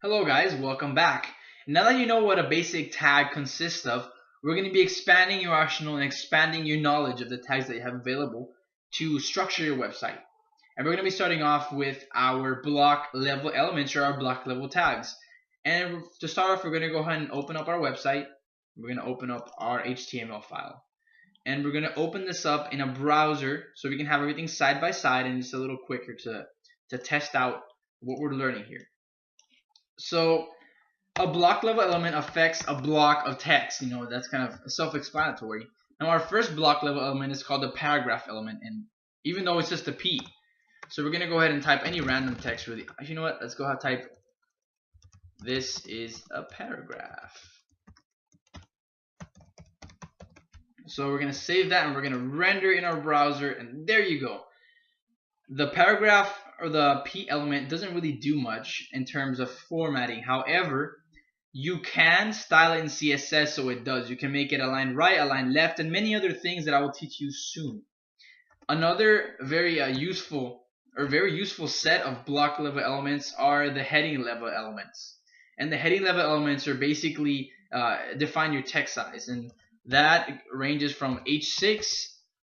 Hello guys, welcome back. Now that you know what a basic tag consists of, we're going to be expanding your arsenal and expanding your knowledge of the tags that you have available to structure your website. And we're going to be starting off with our block level elements or our block level tags. And to start off, we're going to go ahead and open up our website. We're going to open up our HTML file. And we're going to open this up in a browser so we can have everything side by side and it's a little quicker to test out what we're learning here. So a block level element affects a block of text. That's kind of self-explanatory. Now our first block level element is called the paragraph element, and even though it's just a P, so we're gonna go ahead and type any random text really. You know what? Let's go ahead and type this is a paragraph. So we're gonna save that and we're gonna render in our browser, and there you go. The paragraph or the P element doesn't really do much in terms of formatting. However, you can style it in CSS so it does. You can make it align right, align left, and many other things that I will teach you soon. Another very useful set of block level elements are the heading level elements. And the heading level elements are basically define your text size, and that ranges from H6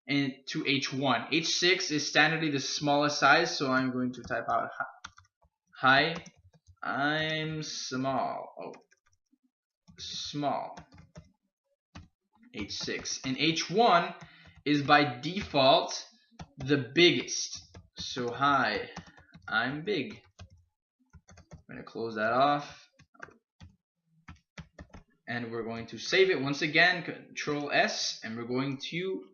and to H1. H6 is standardly the smallest size, so I'm going to type out hi, I'm small. Oh, small. H6. And H1 is by default the biggest. So hi, I'm big. I'm going to close that off. And we're going to save it once again, Control S, and we're going to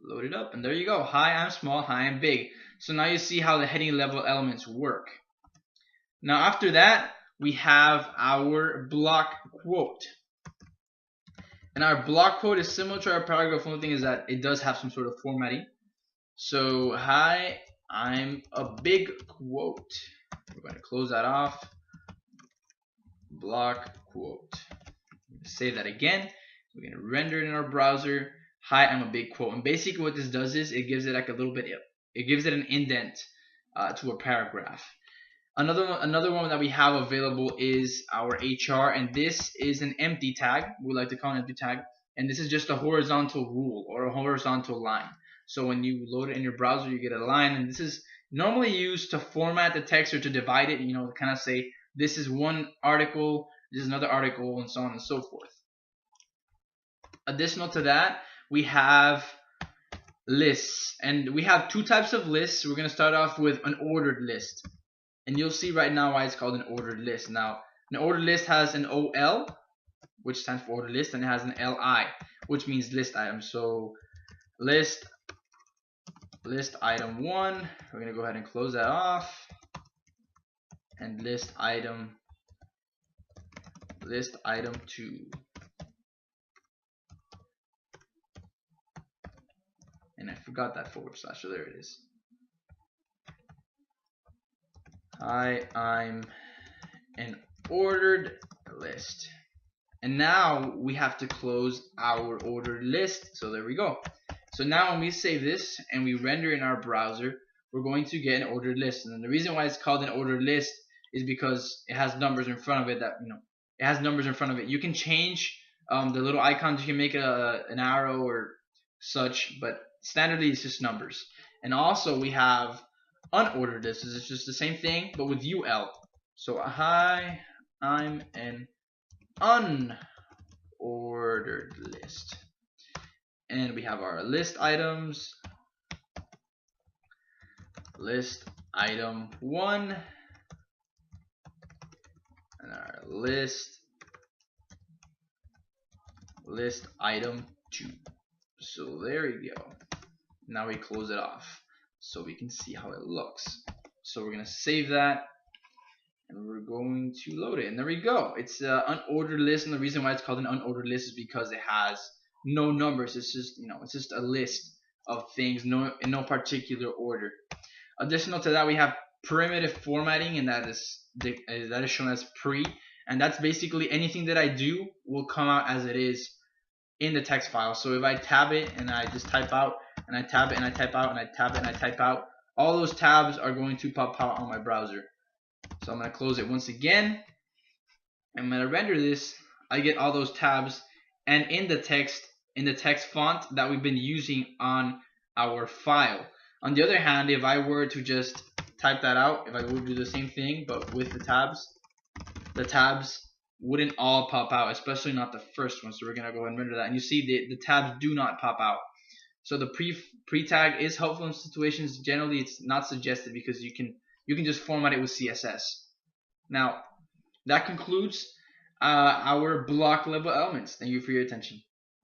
load it up, and there you go. Hi, I'm small. Hi, I'm big. So now you see how the heading level elements work. Now after that, we have our block quote. And our block quote is similar to our paragraph. The only thing is that it does have some sort of formatting. So hi, I'm a big quote. We're going to close that off. Block quote. Save that again. We're going to render it in our browser. Hi, I'm a big quote. And basically what this does is it gives it like a little bit, it gives it an indent to a paragraph. Another one that we have available is our HR, and this is an empty tag. We like to call it an empty tag, and this is just a horizontal rule or a horizontal line. So when you load it in your browser, you get a line, and this is normally used to format the text or to divide it, to kind of say this is one article, this is another article, and so on and so forth. Additional to that, we have lists, and we have two types of lists. We're going to start off with an ordered list, and you'll see right now why it's called an ordered list. Now, an ordered list has an OL, which stands for ordered list, and it has an LI, which means list item. So list item 1, we're going to go ahead and close that off, and list item 2. And I forgot that forward slash, so there it is. Hi, I'm an ordered list. And now we have to close our ordered list. So there we go. So now when we save this and we render in our browser, we're going to get an ordered list. And the reason why it's called an ordered list is because it has numbers in front of it it has numbers in front of it. You can change the little icons. You can make an arrow or such, but standardly it's just numbers. And also we have unordered lists. It's just the same thing but with UL. So hi, I'm an unordered list. And we have our list items, list item 1, and our list item 2. So there you go. Now we close it off so we can see how it looks. So we're going to save that and we're going to load it, and there we go. It's an unordered list, and the reason why it's called an unordered list is because it has no numbers. It's just it's just a list of things in no particular order. Additional to that, we have primitive formatting, and that is shown as pre, and that's basically anything that I do will come out as it is in the text file. So if I tab it and I just type out, and I tab it and I type out, and I tab it and I type out, all those tabs are going to pop out on my browser. So I'm going to close it once again, And when I render this, I get all those tabs and in the text font that we've been using on our file. On the other hand, if I were to just type that out, if I would do the same thing but with the tabs wouldn't all pop out, especially not the first one. So we're gonna go ahead and render that, and you see the tabs do not pop out. So the pre tag is helpful in situations. Generally, it's not suggested because you can just format it with CSS. Now that concludes our block level elements. Thank you for your attention.